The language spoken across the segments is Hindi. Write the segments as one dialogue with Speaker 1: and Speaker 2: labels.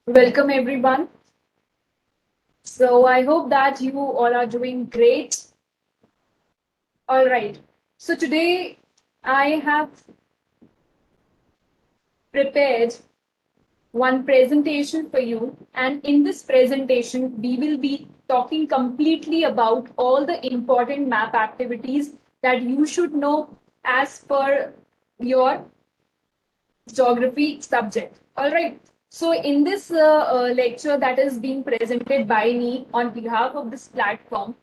Speaker 1: Welcome everyone. So I hope that you all are doing great. All right. So today I have prepared one presentation for you, and in this presentation we will be talking completely about all the important map activities that you should know as per your geography subject. All right. So in this lecture that is being presented by me on behalf of this platform,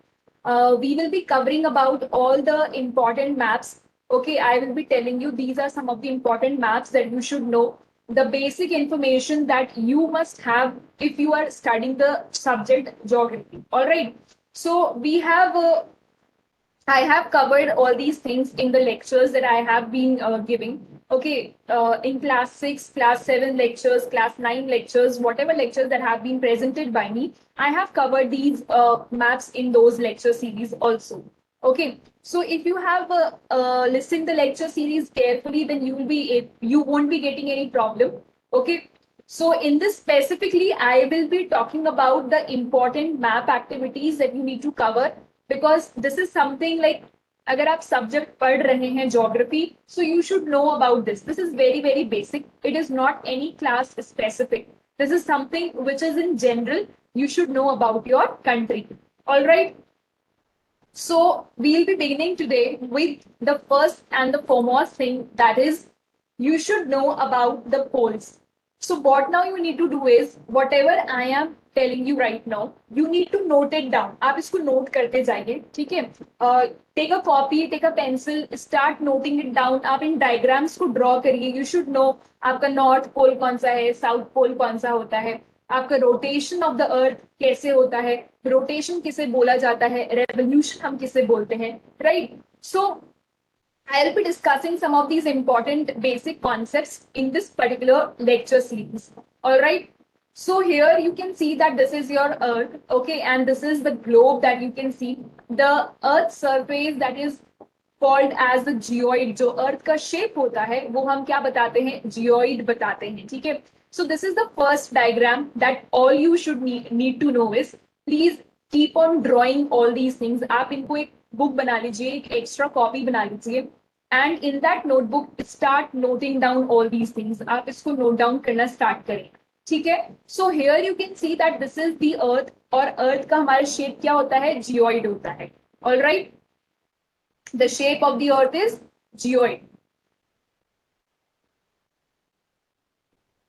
Speaker 1: we will be covering about all the important maps. Okay, I will be telling you these are some of the important maps that you should know. The basic information that you must have if you are studying the subject geography. All right. So we have I have covered all these things in the lectures that I have been giving. Okay, in class 6, class 7 lectures, class 9 lectures, whatever lectures that have been presented by me, I have covered these maps in those lecture series also. Okay, so if you have listened the lecture series carefully, then you won't be getting any problem. Okay, so in this specifically, I will be talking about the important map activities that you need to cover because this is something like अगर आप सब्जेक्ट पढ़ रहे हैं geography so you should know about this is very very basic it is not any class specific this is something which is in general you should know about your country. All right. So we'll be beginning today with the first and the foremost thing that is you should know about the poles. So what now you need to do is whatever I am telling you right now, you need to note it down. आप इसको नोट करते जाइए, ठीक है? Take a copy, take a pencil, start noting it down. आप इन डायग्राम्स को ड्रॉ करिए. You should know आपका नॉर्थ पोल कौन सा है, साउथ पोल कौन सा होता है, आपका रोटेशन ऑफ द अर्थ कैसे होता है, रोटेशन किसे बोला जाता है, रेवोल्यूशन हम किसे बोलते हैं, right? So I'll be discussing some of these important basic concepts in this particular lecture series. All right. So here you can see that this is your Earth, okay, and this is the globe that you can see. The Earth surface that is called as the geoid. जो Earth का shape होता है, वो हम क्या बताते हैं? Geoid बताते हैं, ठीक है? So this is the first diagram that all you should need to know is please keep on drawing all these things. आप इनको एक बुक बना लीजिए, एक एक्स्ट्रा कॉपी बना लीजिए and in that notebook start noting down all these things. आप इसको नोट डाउन करना स्टार्ट करें, ठीक है? So here you can see that this is the earth और अर्थ का हमारा शेप क्या होता है? जियोइड होता है. All right, the shape of the earth is geoid.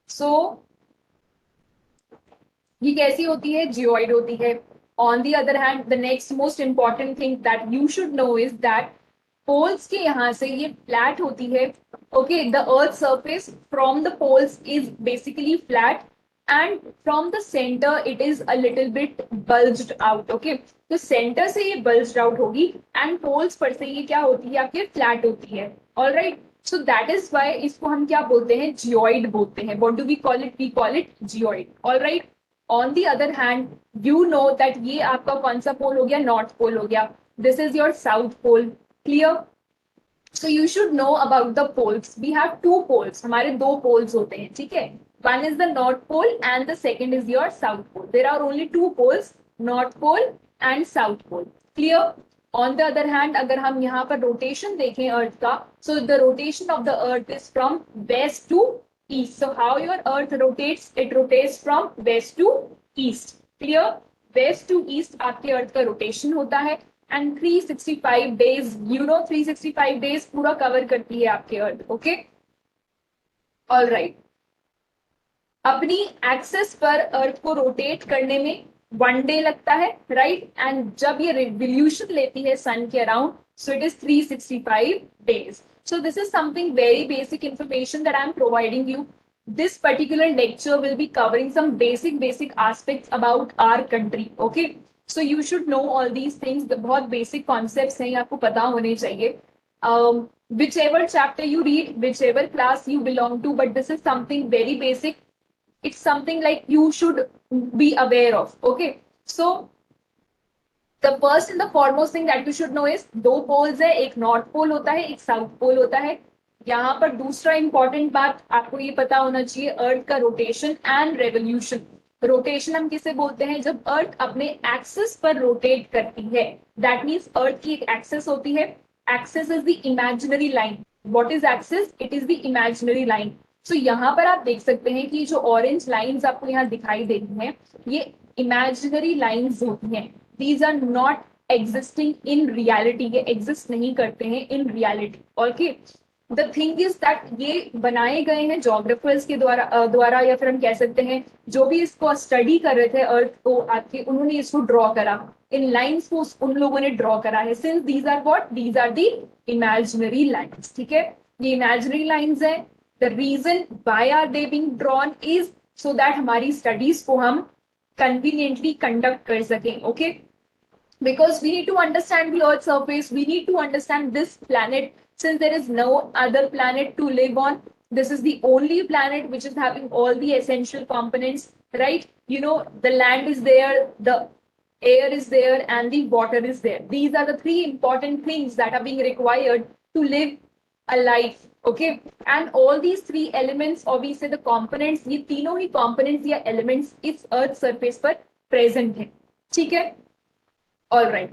Speaker 1: So ये कैसी होती है? जियोइड होती है. On the other hand, the next most important thing that you should know is that poles के यहाँ से ये flat होती है. Okay, the earth surface from the poles is basically flat and from the center it is a little bit bulged out. Okay, तो center से ये bulged out होगी and poles पर से ये क्या होती है? आपके flat होती है. All right, so that is why इसको हम क्या बोलते हैं? Geoid बोलते हैं. What do we call it? We call it geoid. All right. On the other hand, you know that ये आपका कौन सा पोल हो गया? नॉर्थ पोल हो गया. This is your south pole. Clear? So you should know about the poles. We have two poles. हमारे दो poles होते हैं, ठीक है? One is the north pole and the second is your south pole. There are only two poles, north pole and south pole. Clear? On the other hand, अगर हम यहाँ पर rotation देखें अर्थ का, so the rotation of the earth is from west to east. So how your earth rotates? It rotates from west to east. Clear? West to east आपके अर्थ का रोटेशन होता है and 365 days, you know 365 days पूरा कवर करती है आपके अर्थ. Okay, all right. अपनी एक्सेस पर अर्थ को रोटेट करने में 1 day लगता है, राइट? एंड जब ये रिवोल्यूशन लेती है सन के around, so it is 365 days. So this is something very basic information that I am providing you. This particular lecture will be covering some basic aspects about our country. Okay, so you should know all these things. The बहुत basic concepts हैं, आपको पता होने चाहिए. Whichever chapter you read, whichever class you belong to, but this is something very basic. It's something like you should be aware of. Okay, so the first and the foremost thing that you should know is दो poles है, एक north pole होता है, एक south pole होता है. यहाँ पर दूसरा इंपॉर्टेंट बात आपको ये पता होना चाहिए, अर्थ का रोटेशन एंड रेवोल्यूशन। रोटेशन हम किसे बोलते हैं, जब अर्थ अपने एक्सिस पर रोटेट करती है, दैट मीन्स अर्थ की एक एक्सिस होती है, axis is the imaginary line. What is axis? It is the imaginary line. So यहाँ पर आप देख सकते हैं कि जो ऑरेंज लाइंस आपको यहाँ दिखाई दे रही हैं, ये इमेजिनरी लाइंस होती हैं। These are not existing in reality, ये एग्जिस्ट नहीं करते हैं in reality. Okay, the thing is that ये बनाए गए हैं जोग्राफर्स के द्वारा या फिर हम कह सकते हैं जो भी इसको स्टडी कर रहे थे अर्थ को आके, उन्होंने इसको ड्रॉ करा, इन लाइंस को उन लोगों ने ड्रॉ करा है। Since these are what, these are the imaginary lines. ठीक है, ये इमेजिनरी लाइंस है। The reason why are they being drawn is so that हमारी स्टडीज को हम कन्वीनियंटली कंडक्ट कर सकें। Okay, because we need to understand the earth's surface, we need to understand this planet, since there is no other planet to live on. This is the only planet which is having all the essential components, right? You know, the land is there, the air is there, and the water is there. These are the three important things that are being required to live a life. Okay, and all these three elements, or we say the components, ये तीनों ही components या elements इस earth surface पर present है। ठीक है, ऑल राइट।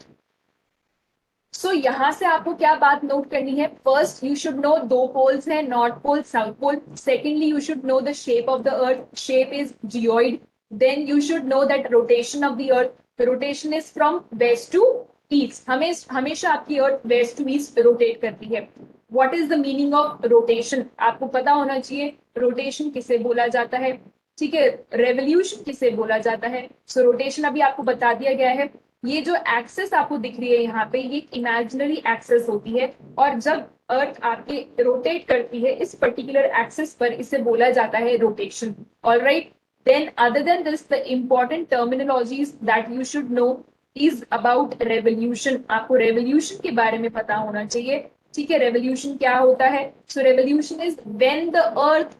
Speaker 1: सो यहां से आपको क्या बात नोट करनी है, फर्स्ट यू शुड नो दो पोल्स हैं, north pole south pole. Secondly you should know the shape of the earth, shape is geoid. Then you should know that rotation of the earth, rotation is from west to east. हमेशा आपकी earth west to east rotate करती है। What is the meaning of rotation, आपको पता होना चाहिए। रोटेशन किसे बोला जाता है, ठीक है, रेवोल्यूशन किसे बोला जाता है। सो रोटेशन अभी आपको बता दिया गया है। ये जो एक्सेस आपको दिख रही है यहाँ पे, ये इमेजिनरी एक्सेस होती है, और जब अर्थ आपके रोटेट करती है इस पर्टिकुलर एक्सेस पर, इसे बोला जाता है rotation. Alright, then other than this the important terminologies that you should know is about revolution. आपको रेवोल्यूशन के बारे में पता होना चाहिए। ठीक है, रेवोल्यूशन क्या होता है? So revolution is when the earth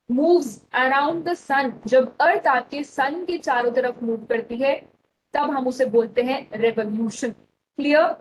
Speaker 1: moves around the sun, जब अर्थ आपके सन के चारों तरफ मूव करती है, तब हम उसे बोलते हैं revolution. Clear?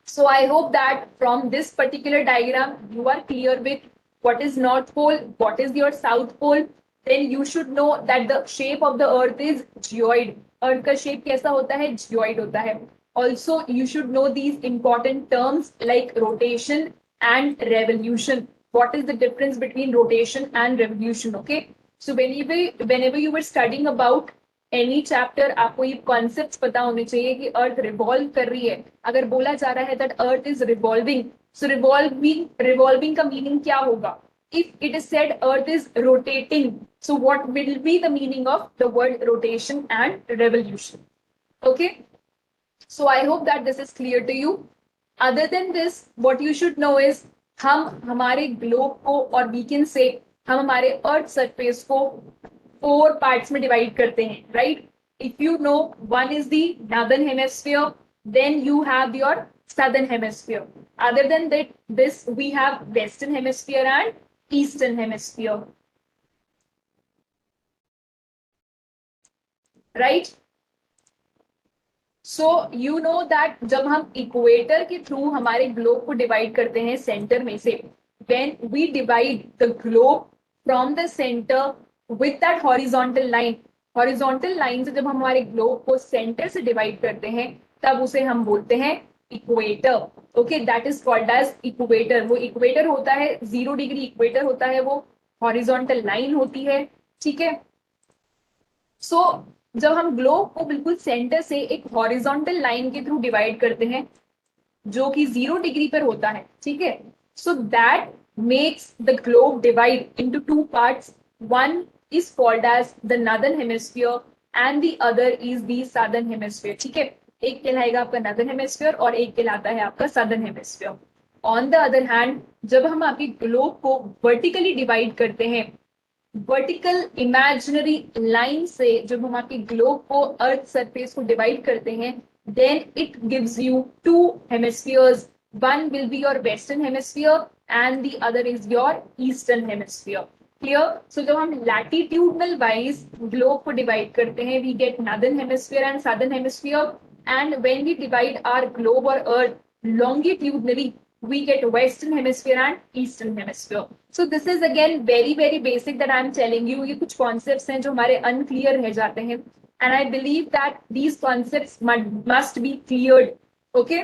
Speaker 1: So I hope that from this particular diagram you are clear with what is north pole, what is your south pole. Then you should know that the shape of the earth is geoid. Earth का शेप कैसा होता है? जियोइड होता है। Also you should know these important terms like rotation and revolution. What is the difference between rotation and revolution? Okay, so whenever you were studying about any chapter, आपको ये concepts पता होने चाहिए कि अर्थ रिवॉल्व कर रही है। अगर बोला जा रहा है that earth is revolving, so revolving का meaning क्या होगा? If it is said earth is rotating, so what will be the meaning of the word rotation and revolution? Okay, so I hope that this is clear to you. Other than this, what you should know is हम हमारे ग्लोब को, और वी कैन से हम हमारे अर्थ सरफेस को 4 पार्ट्स में डिवाइड करते हैं, right? If you know, one is the northern hemisphere, then you have your southern hemisphere. Other than that, this we have western hemisphere and eastern hemisphere, right? So you know that जब हम इक्वेटर के थ्रू हमारे ग्लोब को डिवाइड करते हैं सेंटर में से, when we divide the globe from the centre with that horizontal line, horizontal line से जब हम हमारे ग्लोब को सेंटर से डिवाइड करते हैं, तब उसे हम बोलते हैं equator. Okay, that is called as equator. वो इक्वेटर होता है 0 डिग्री इक्वेटर होता है, वो हॉरिजॉन्टल लाइन होती है। ठीक है, सो जब हम ग्लोब को बिल्कुल सेंटर से एक हॉरिजॉन्टल लाइन के थ्रू डिवाइड करते हैं जो कि 0 डिग्री पर होता है, ठीक है, so that makes the globe divide into 2 parts. One is called as the northern hemisphere and the other is the southern hemisphere. ठीक है, एक कहलाएगा आपका नॉर्दर्न हेमिस्फीयर और एक कहलाता है आपका southern hemisphere. On the other hand, जब हम आपके ग्लोब को वर्टिकली डिवाइड करते हैं, वर्टिकल इमेजिनरी लाइन से जब हम आपके ग्लोब को, अर्थ सरफेस को डिवाइड करते हैं, then it gives you 2 hemispheres. One will be your western hemisphere and the other is your eastern hemisphere. Clear? So जब हम लैटिट्यूडनल वाइज ग्लोब को डिवाइड करते हैं, we get northern hemisphere and southern hemisphere, and when we divide our globe और earth longitudinally, we get western hemisphere and eastern hemisphere. So this is again very basic that I am telling you. ये कुछ concepts हैं जो हमारे unclear रह जाते हैं, and I believe that these concepts must be cleared. Okay,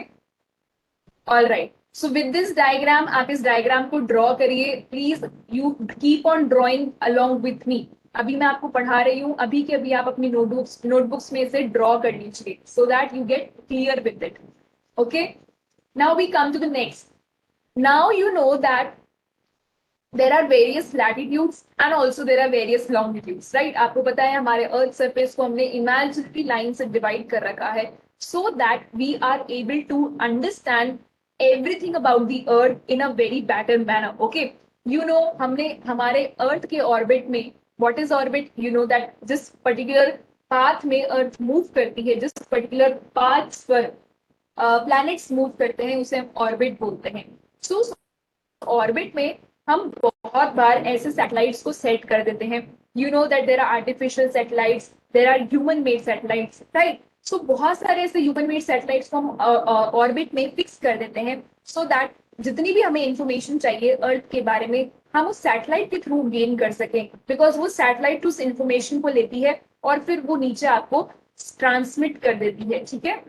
Speaker 1: all right. So with this diagram, आप इस diagram को draw करिए. Please you keep on drawing along with me. अभी मैं आपको पढ़ा रही हूँ, अभी के अभी आप अपनी notebooks में इसे draw कर लीजिए so that you get clear with it. Okay. Now we come to the next. Now you know that there are various latitudes and also there are various longitudes, right? आपको पता है हमारे अर्थ सरफेस को हमने imaginary line से divide कर रखा है so that we are able to understand everything about the earth in a very better manner. Okay, you know हमने हमारे अर्थ के orbit में, what is orbit? You know that जिस particular path में अर्थ move करती है, जिस particular paths पर planets move करते हैं, उसे हम orbit बोलते हैं. So ऑर्बिट में हम बहुत बार ऐसे सैटेलाइट्स को सेट कर देते हैं. You know that there are artificial satellites, there are human made satellites, right? So बहुत सारे ऐसे ह्यूमन मेड सैटेलाइट्स को हम ऑर्बिट में फिक्स कर देते हैं सो दैट जितनी भी हमें इंफॉर्मेशन चाहिए अर्थ के बारे में हम उस सैटेलाइट के थ्रू गेन कर सकें, बिकॉज वो सैटेलाइट उस इंफॉर्मेशन को लेती है और फिर वो नीचे आपको ट्रांसमिट कर देती है. ठीक है.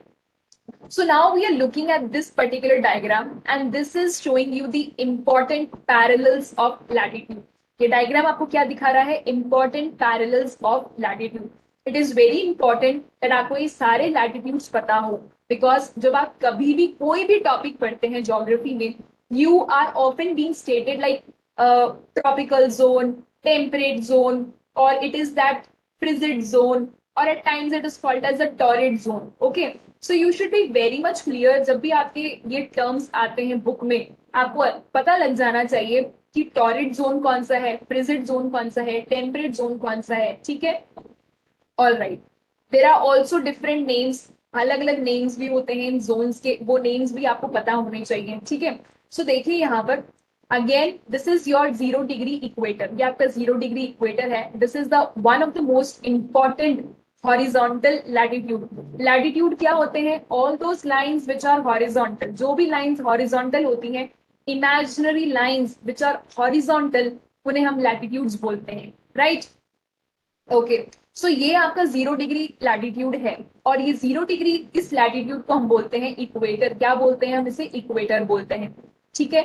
Speaker 1: So now we are looking at this particular diagram and this is showing you the important parallels of latitude. ये diagram आपको क्या दिखा रहा है? Important parallels of latitude. It is very important that आपको ये सारे latitudes पता हो, because जब आप कभी भी कोई भी topic पढ़ते हैं geography में, you are often being stated like tropical zone, temperate zone, or it is that frigid zone, or at times it is called as a torrid zone. Okay. So you should be very much clear. जब भी आपके ये terms आते हैं बुक में, आपको पता लग जाना चाहिए कि टॉरिड जोन कौन सा है, फ्रिजिड जोन कौन सा है, टेम्परेट जोन कौन सा है. ठीक है. All right. There are also different names, अलग अलग नेम्स भी होते हैं इन जोन्स के, वो नेम्स भी आपको पता होने चाहिए. ठीक है. सो देखिए यहाँ पर again this is your 0 degree equator. ये आपका 0 डिग्री इक्वेटर है. This is the one of the most important horizontal latitude. Latitude क्या होते हैं? All those lines which are horizontal. जो भी लाइंस हॉरिजॉन्टल होती हैं, imaginary lines which are horizontal, उन्हें हम लैटिट्यूड्स बोलते हैं. राइट. ओके. सो ये आपका 0 डिग्री लैटिट्यूड है और ये 0 डिग्री इस लैटिट्यूड को हम बोलते हैं इक्वेटर. क्या बोलते हैं? हम इसे इक्वेटर बोलते हैं. ठीक है.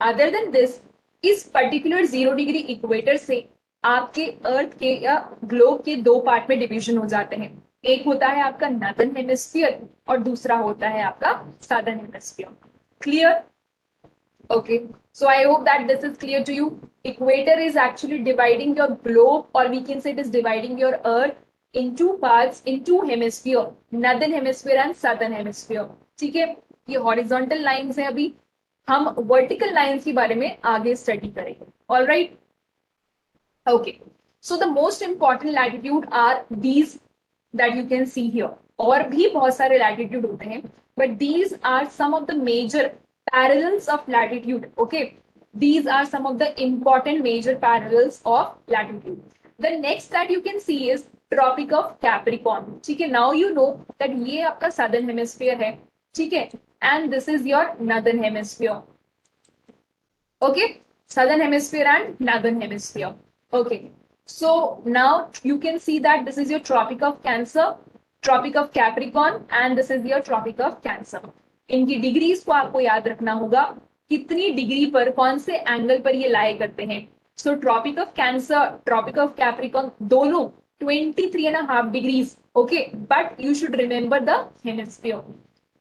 Speaker 1: अदर देन दिस, इस पर्टिकुलर 0 डिग्री इक्वेटर से आपके अर्थ के या ग्लोब के दो पार्ट में डिवीजन हो जाते हैं. एक होता है आपका नॉर्दर्न हेमिस्फीयर और दूसरा होता है आपका southern hemisphere. Clear? Okay. So I hope that this is clear to you. Equator is actually dividing your globe, और we can say it is dividing your earth in two parts, in two hemisphere, northern hemisphere and southern hemisphere. ठीक है. ये हॉरिजॉन्टल लाइंस है. अभी हम वर्टिकल लाइंस के बारे में आगे स्टडी करेंगे. All right. Okay, so the most important latitude are these that you can see here. और भी बहुत सारे latitude होते हैं, but these are some of the major parallels of latitude. Okay, these are some of the important major parallels of latitude. The next that you can see is Tropic of Capricorn. ठीक है. Now you know that ये आपका southern hemisphere है. ठीक है. And this is your northern hemisphere. Okay, southern hemisphere and northern hemisphere. Okay, so now you can see that this is your Tropic of Cancer, Tropic of Capricorn, and this is your Tropic of Cancer. इनकी डिग्रीज को आपको याद रखना होगा, कितनी डिग्री पर कौन से एंगल पर ये लाए करते हैं. So tropic of Cancer, tropic of Capricorn, दोनों 23.5 degrees. Okay, but you should remember the hemisphere.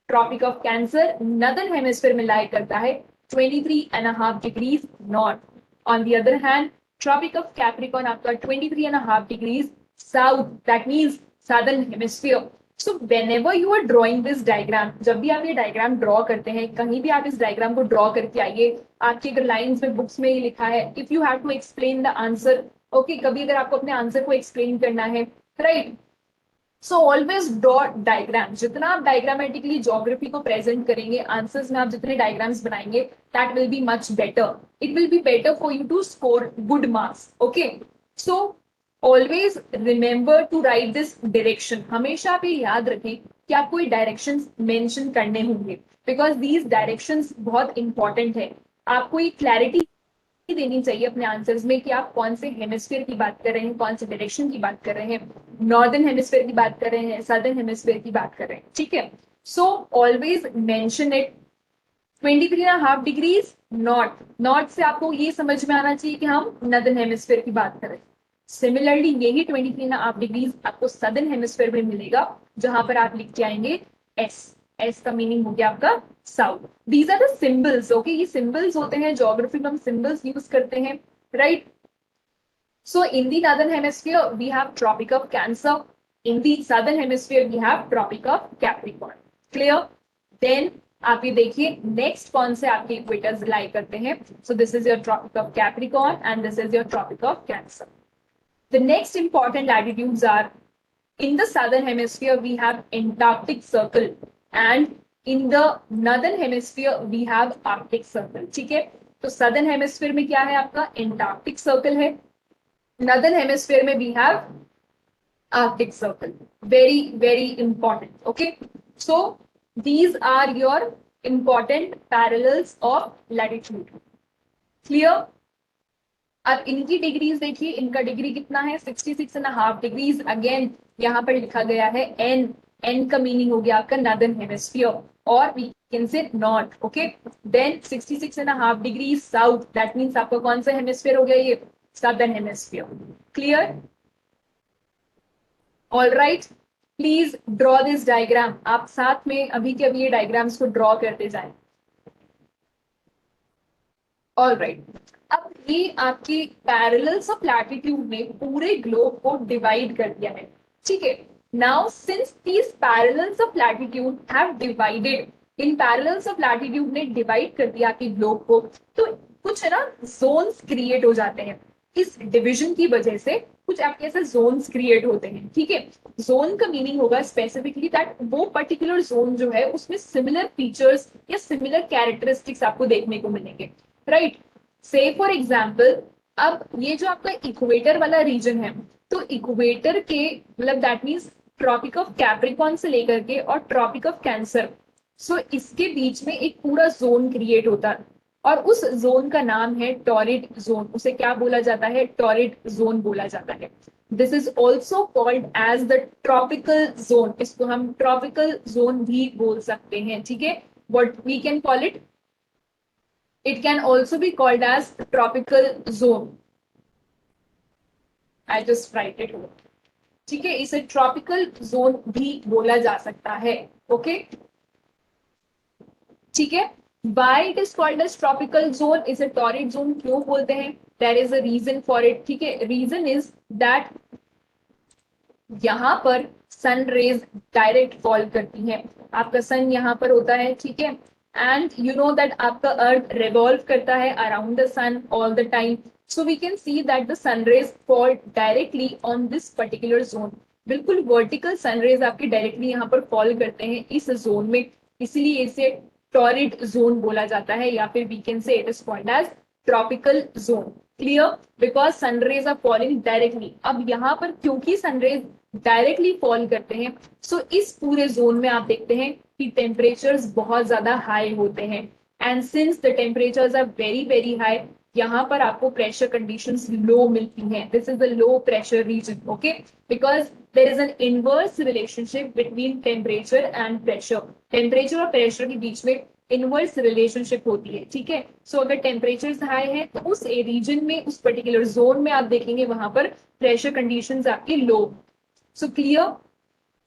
Speaker 1: Tropic of Cancer northern hemisphere में लाए करता है 23.5 degrees north. On the other hand Tropic of Capricorn आपका 23.5 degrees south, that means southern hemisphere. So whenever you are drawing this diagram, जब भी आप ये diagram draw करते हैं, कहीं भी आप इस diagram को draw करके आइए, आपके अगर lines में books में ये लिखा है, if you have to explain the answer, okay, कभी अगर आपको अपने answer को explain करना है, right? So always draw diagram. जितना आप diagrammatically geography को present करेंगे, answers में आप जितने diagrams बनाएंगे, that will be much better. It will be better for you to score good marks. Okay. So always remember to write this direction. हमेशा आप ये याद रखें कि आपको ये directions mention करने होंगे. बिकॉज दीज डायरेक्शंस बहुत इंपॉर्टेंट है। आपको एक क्लैरिटी देनी चाहिए अपने आंसर्स में कि आप कौन से हेमिस्फीयर की बात कर रहे हैं, कौन से डायरेक्शन की बात कर रहे हैं, नॉर्दर्न हेमिस्फीयर की बात कर रहे हैं, सदर्न हेमिस्फीयर की बात कर रहे हैं, ठीक है। So always mention it 23.5 degrees north. North से आपको ये समझ में आना चाहिए कि हम नदर्न हेमिस्फीयर की बात करें। सिमिलरली यही 23.5 डिग्रीज आपको सदर्न हेमिस्फीयर में मिलेगा, जहां पर आप लिख के आएंगे एस। एस का मीनिंग हो गया आपका south. These are the symbols, okay, ये सिंबल्स होते हैं, ज्योग्राफी में हम सिंबल्स यूज करते हैं, right. So in the northern hemisphere, we have Tropic of Cancer. In the southern hemisphere, we have Tropic of Capricorn. Clear? Then आप ये देखिए नेक्स्ट कौन से आपके इक्वेटर्स लाई करते हैं. So this is your Tropic of Capricorn and this is your Tropic of Cancer. The next important latitudes are in the southern hemisphere we have Antarctic Circle and in the northern hemisphere we have Arctic Circle. ठीक है, तो southern hemisphere में क्या है आपका Antarctic Circle है, northern hemisphere में we have Arctic Circle. Very very important. Okay, so these are your important parallels of latitude. Clear? अब इनकी डिग्रीज देखिए, इनका डिग्री कितना है 66.5 डिग्रीज। अगेन यहाँ पर लिखा गया है एन। एन का मीनिंग हो गया आपका नॉर्दर्न हेमिस्फीयर और we can say north. Okay, then 66.5 degree south, that means आपका कौन सा हेमिस्फीयर हो गया, ये southern hemisphere. Clear? All right, please draw this diagram. आप साथ में अभी के अभी ये डायग्राम्स को ड्रॉ करते जाएं। ऑल राइट, अब ये आपके पैरेलल्स ऑफ लैटिट्यूड ने पूरे ग्लोब को डिवाइड कर दिया है, ठीक है। Now since these parallels of latitude have divided, in parallels of latitude ने डिवाइड कर दिया कि ग्लोब को, तो कुछ है ना जोन्स क्रिएट हो जाते हैं। इस डिवीजन की वजह से कुछ आपके ऐसे जोन्स क्रिएट होते हैं, ठीक है। जोन का मीनिंग होगा स्पेसिफिकली दैट वो पर्टिकुलर जोन जो है उसमें सिमिलर फीचर्स या सिमिलर कैरेक्टरिस्टिक्स आपको देखने को मिलेंगे, राइट। से फॉर एग्जाम्पल, अब ये जो आपका इक्वेटर वाला रीजन है, तो इक्वेटर के मतलब that means tropic of Capricorn से लेकर के और ट्रॉपिक ऑफ कैंसर, सो इसके बीच में एक पूरा जोन क्रिएट होता है और उस जोन का नाम है टॉरिड जोन। उसे क्या बोला जाता है, टॉरिड जोन बोला जाता है। This is also called as the tropical zone. इसको हम ट्रॉपिकल जोन भी बोल सकते हैं, ठीक है। What we can call it, it can also be called as tropical zone. I just write it over. ठीक है, इसे ट्रॉपिकल जोन भी बोला जा सकता है, ओके, ठीक है। Why it is called as tropical zone, इसे टॉरिड जोन क्यों बोलते हैं, there is a reason for it, ठीक है। रीजन इज दैट यहाँ पर सन रेज डायरेक्ट फॉल करती है। आपका सन यहाँ पर होता है, ठीक है, एंड यू नो दैट आपका अर्थ रिवॉल्व करता है around the sun all the time, so we can see that the sun rays fall directly on this particular zone. बिल्कुल वर्टिकल सन रेज आपके डायरेक्टली यहाँ पर फॉल करते हैं इस जोन में, इसलिए इसे टॉरिड जोन बोला जाता है, या फिर we can say it is called as tropical zone. Clear? Because sun rays are falling directly. अब यहाँ पर क्योंकि सन रेज डायरेक्टली फॉल करते हैं, सो इस पूरे जोन में आप देखते हैं कि टेम्परेचर्स बहुत ज्यादा हाई होते हैं, and since the temperatures are very very high, यहाँ पर आपको प्रेशर कंडीशंस लो मिलती हैं। This is the low pressure region, okay, because there is an inverse relationship between temperature and pressure. Temperature और प्रेशर के बीच में इनवर्स रिलेशनशिप होती है, ठीक है। सो अगर टेम्परेचर हाई है तो उस रीजन में, उस पर्टिकुलर जोन में आप देखेंगे वहां पर प्रेशर कंडीशंस आपकी लो। So clear?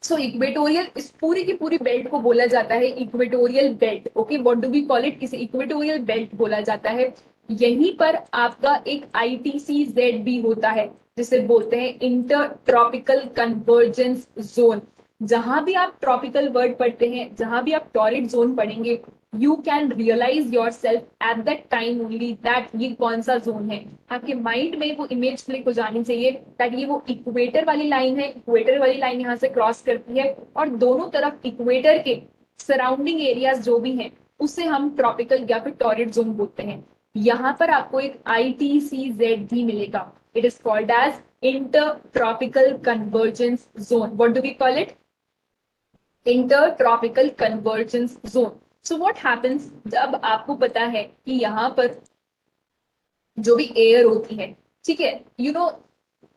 Speaker 1: सो इक्वेटोरियल, इस पूरी की पूरी बेल्ट को बोला जाता है equatorial belt, okay. What do we call it, इसे इक्वेटोरियल बेल्ट बोला जाता है। यहीं पर आपका एक ITCZ भी होता है, जिसे बोलते हैं इंटर ट्रॉपिकल कन्वर्जेंस जोन। जहां भी आप ट्रॉपिकल वर्ड पढ़ते हैं, जहां भी आप टॉरिड जोन पढ़ेंगे, you can realise yourself at that time only that ये कौन सा जोन है। आपके माइंड में वो इमेज क्लिक हो जानी चाहिए दैट ये वो इक्वेटर वाली लाइन है, इक्वेटर वाली लाइन यहाँ से क्रॉस करती है और दोनों तरफ इक्वेटर के सराउंडिंग एरियाज जो भी हैं उसे हम ट्रॉपिकल या फिर टॉरिड जोन बोलते हैं। यहाँ पर आपको एक ITCZ भी मिलेगा, it is called as intertropical convergence zone. What do we call it, intertropical convergence zone. So what happens, जब आपको पता है कि यहाँ पर जो भी एयर होती है, ठीक है, you know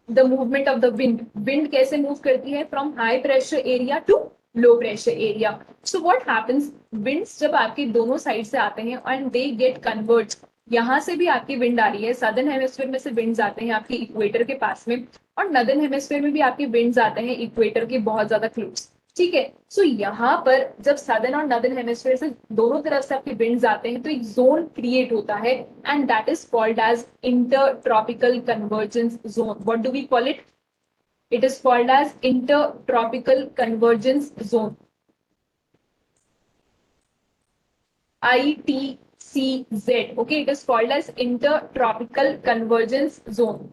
Speaker 1: the movement of the wind, wind कैसे मूव करती है from high pressure area to low pressure area. So what happens, winds जब आपके दोनों साइड से आते हैं एंड दे गेट कन्वर्ट, यहाँ से भी आपकी विंड आ रही है, सदर्न हेमिस्फीयर में से विंड्स आते हैं आपके इक्वेटर के पास में, और नदर्न हेमिस्फीयर में भी आपके विंड्स आते हैं इक्वेटर के बहुत ज्यादा क्लोज. ठीक है, सो यहाँ पर जब सदर्न और नदर्न हेमिस्फीयर से दोनों तरफ से आपके विंड्स आते हैं तो एक जोन क्रिएट होता है and that is called as intertropical convergence zone. What do we call it? It is called as intertropical convergence zone. ITCZ. Okay, it is called as intertropical convergence zone.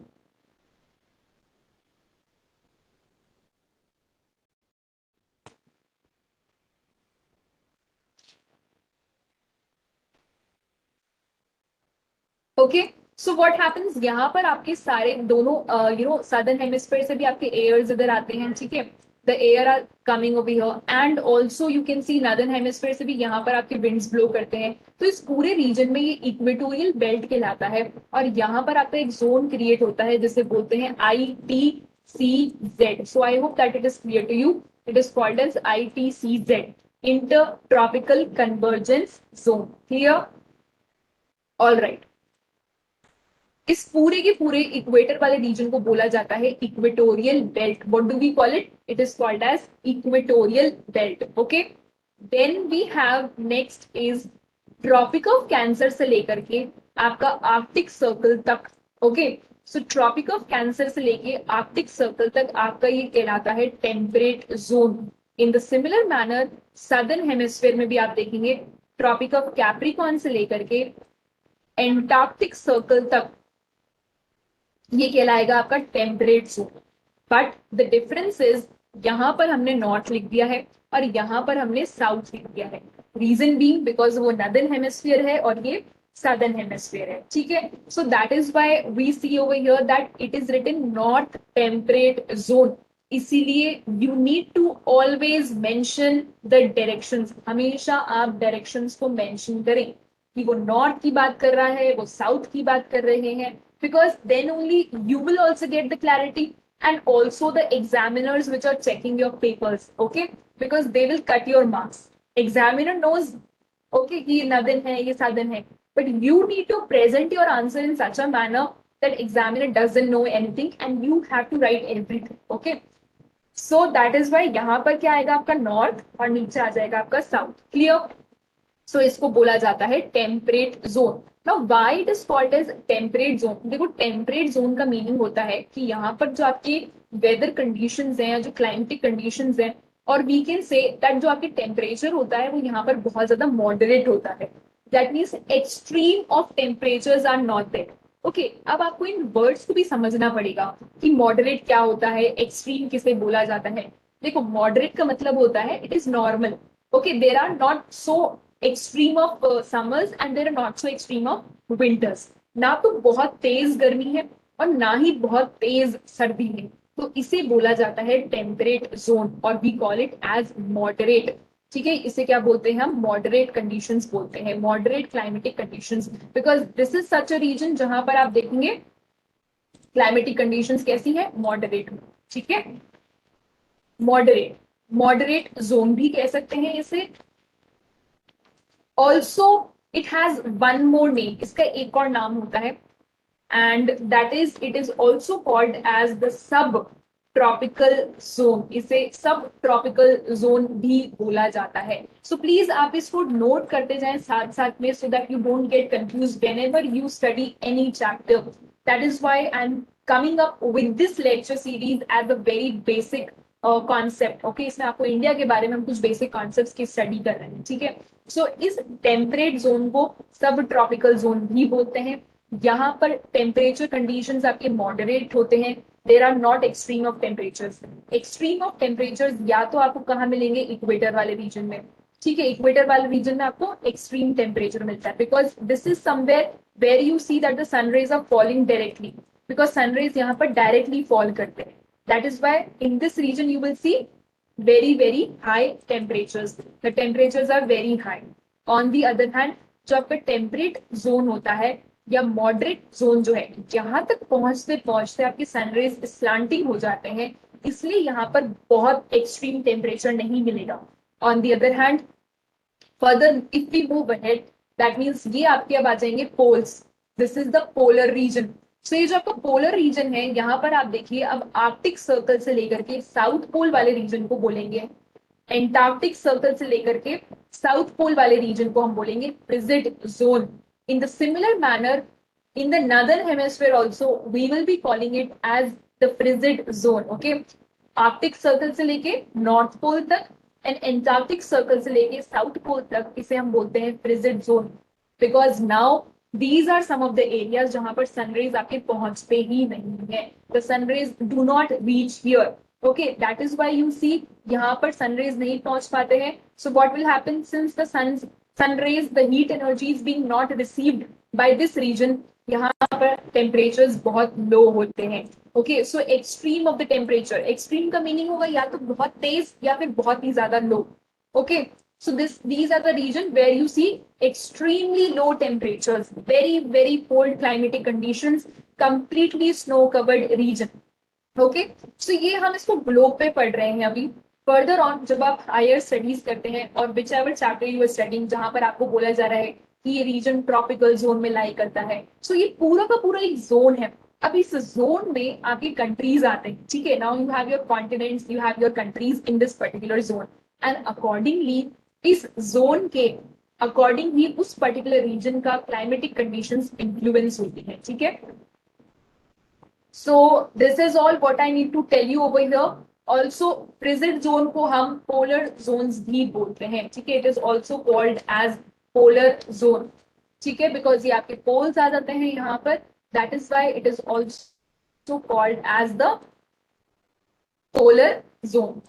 Speaker 1: Okay, so what happens, यहाँ पर आपके सारे दोनों सदर्न हेमिस्फीयर से भी आपके एयर्स इधर आते हैं. ठीक है, the air are coming over here and also you can see northern hemisphere से भी यहाँ पर आपके विंड्स ब्लो करते हैं. तो इस पूरे रीजन में ये इक्वेटोरियल बेल्ट कहलाता है और यहाँ पर आपका एक जोन क्रिएट होता है जिसे बोलते हैं ITCZ. So I hope that it is clear to you. It is called as ITCZ, intertropical convergence zone. Clear? All right. इस पूरे के पूरे इक्वेटर वाले रीजन को बोला जाता है equatorial belt. What do we call it? It is called as equatorial belt. Okay, then we have next is tropic of Cancer से लेकर के आपका आर्कटिक सर्कल तक. Okay, so tropic of Cancer से लेके आर्कटिक सर्कल तक आपका ये कहलाता है temperate zone. In the similar manner southern hemisphere में भी आप देखेंगे ट्रॉपिक ऑफ कैप्रिकॉन से लेकर के एंटार्क्टिक सर्कल तक ये कहलाएगा आपका temperate zone. But the difference is यहाँ पर हमने नॉर्थ लिख दिया है और यहाँ पर हमने साउथ लिख दिया है. रीजन बीइंग बिकॉज वो नदर्न हेमिस्फीयर है और ये सदर्न हेमिस्फीयर है. ठीक है, so that is why we see over here that it is written north temperate zone. इसीलिए you need to always mention the directions. हमेशा आप डायरेक्शंस को मेंशन करें कि वो नॉर्थ की बात कर रहा है, वो साउथ की बात कर रहे हैं, because then only you will also get the clarity and also the examiners which are checking your papers. Okay, because they will cut your marks. Examiner knows okay कि ये northern है, ये southern है, but you need to present your answer in such a manner that examiner doesn't know anything and you have to write everything. Okay, so that is why यहाँ पर क्या आएगा आपका north और नीचे आ जाएगा आपका south. Clear? So इसको बोला जाता है temperate zone. Now why it is called as temperate zone? देखो टेम्परेट जोन का मीनिंग होता है कि यहाँ पर जो आपके वेदर कंडीशंस हैं, जो क्लाइमेटिक कंडीशंस हैं, और वी कैन से दैट जो आपके टेम्परेचर होता है वो यहाँ पर बहुत ज्यादा मॉडरेट होता है. That means extreme of temperatures are not there. Okay, अब आपको इन वर्ड्स को भी समझना पड़ेगा कि मॉडरेट क्या होता है, एक्सट्रीम किसे बोला जाता है. देखो मॉडरेट का मतलब होता है it is normal. Okay, there are not so extreme of summers and there are not so extreme of winters. ना तो बहुत तेज गर्मी है और ना ही बहुत तेज सर्दी है, तो इसे बोला जाता है टेम्परेट जोन और we call it as moderate. ठीक है, इसे क्या बोलते हैं हम? मॉडरेट कंडीशंस बोलते हैं, moderate climatic conditions, because this is such a region जहां पर आप देखेंगे क्लाइमेटिक कंडीशंस कैसी है? मॉडरेट. ठीक है, मॉडरेट, मॉडरेट जोन भी कह सकते हैं इसे. Also it has one more name, इसका एक और नाम होता है and that is it is also called as the subtropical zone. इसे सब ट्रॉपिकल जोन भी बोला जाता है. सो प्लीज आप इसको नोट करते जाएं साथ साथ में, so that you don't get confuse whenever you study any chapter. That is why I am coming up with this lecture series as a very basic concept. Okay, इसमें आपको इंडिया के बारे में हम कुछ बेसिक कॉन्सेप्ट की स्टडी कर रहे हैं. ठीक है, सो इस टेम्परेट जोन को सब ट्रॉपिकल जोन भी बोलते हैं. यहाँ पर टेम्परेचर कंडीशंस आपके मॉडरेट होते हैं. There are not extreme of temperatures. Extreme of temperatures या तो आपको कहाँ मिलेंगे? इक्वेटर वाले रीजन में. ठीक है, इक्वेटर वाले रीजन में आपको एक्सट्रीम टेम्परेचर मिलता है because this is somewhere where you see that the sunrays are falling directly, because sunrays यहाँ पर डायरेक्टली फॉल करते हैं. That is why in this region you will see very high temperatures. The temperatures are very high. On the other hand जो आपका टेम्परेट जोन होता है या मॉडरेट जोन जो है, यहाँ तक पहुंचते पहुंचते आपके सनरेज स्लांटिंग हो जाते हैं, इसलिए यहाँ पर बहुत एक्सट्रीम टेम्परेचर नहीं मिलेगा। On the other hand further if we move ahead, that means ये आपके अब आ जाएंगे poles. This is the polar region. So ये जो आपका पोलर रीजन है, यहाँ पर आप देखिए अब आर्कटिक सर्कल से लेकर के साउथ पोल वाले रीजन को बोलेंगे, एंटार्क्टिक सर्कल से लेकर के साउथ पोल वाले रीजन को हम बोलेंगे frigid zone. In the similar manner in the northern hemisphere also we will be calling it as the frigid zone. Okay, Arctic circle से लेके नॉर्थ पोल तक एंड एंटार्क्टिक सर्कल से लेके साउथ पोल तक इसे हम बोलते हैं frigid zone, because now these are some of the areas जहां पर सनरेज आपके पहुंचते ही नहीं है, the sun rays do not reach here. Okay, that is why you see यहाँ पर सनरेज नहीं पहुंच पाते हैं। So what will happen since the sun rays, the heat energy is being not received by this region, यहाँ पर टेम्परेचर्स बहुत लो होते हैं। Okay, so extreme of the temperature, extreme का मीनिंग होगा या तो बहुत तेज या फिर बहुत ही ज्यादा low. Okay, so these are the region where you see extremely low temperatures, very cold climatic conditions, completely snow covered region. Okay, so ये हम इसको ग्लोब पे पढ़ रहे हैं अभी। फर्दर ऑन जब आप हायर स्टडीज करते हैं और whichever chapter you are studying, जहां पर आपको बोला जा रहा है कि ये रीजन ट्रॉपिकल जोन में लाई करता है, सो ये पूरा का पूरा एक जोन है। अब इस जोन में आपकी कंट्रीज आते हैं, ठीक है, now you have your continents, you have your countries in this particular zone, and accordingly इस जोन के अकॉर्डिंग ही उस पर्टिकुलर रीजन का क्लाइमेटिक कंडीशंस इन्फ्लुएंस होती है। ठीक है, so this is all what I need to tell you over here. Also frigid zone को हम polar zones भी बोलते हैं, ठीक है, it is also called as polar zone, ठीक है, because ये आपके poles आ जाते हैं यहाँ पर, that is why it is also called as the polar zone,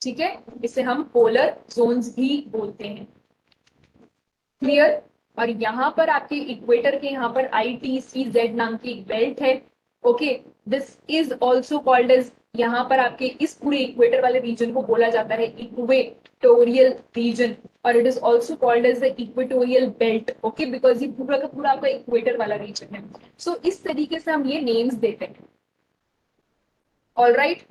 Speaker 1: ठीक है, इसे हम polar zones भी बोलते हैं। क्लियर? और यहाँ पर आपके इक्वेटर के यहाँ पर ITCZ नाम की एक बेल्ट है। Okay, this is also called as, यहाँ पर आपके इस पूरे इक्वेटर वाले रीजन को बोला जाता है इक्वेटोरियल रीजन, और it is also called as the equatorial belt. Okay, because ये पूरा का पूरा आपका इक्वेटर वाला रीजन है। सो इस तरीके से हम ये नेम्स देते हैं। All right,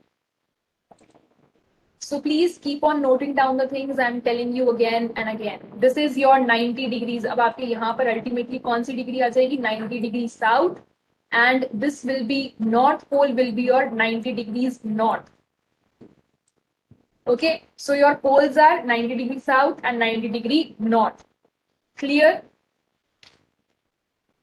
Speaker 1: so please keep on noting down the things I'm telling you again and again. This is your 90 degrees. अब आपके यहाँ पर ultimately कौन सी डिग्री आ जाएगी? 90 degrees south, and this will be north pole will be your 90 degrees north. Okay, so your poles are 90 degrees south and 90 degree north. Clear?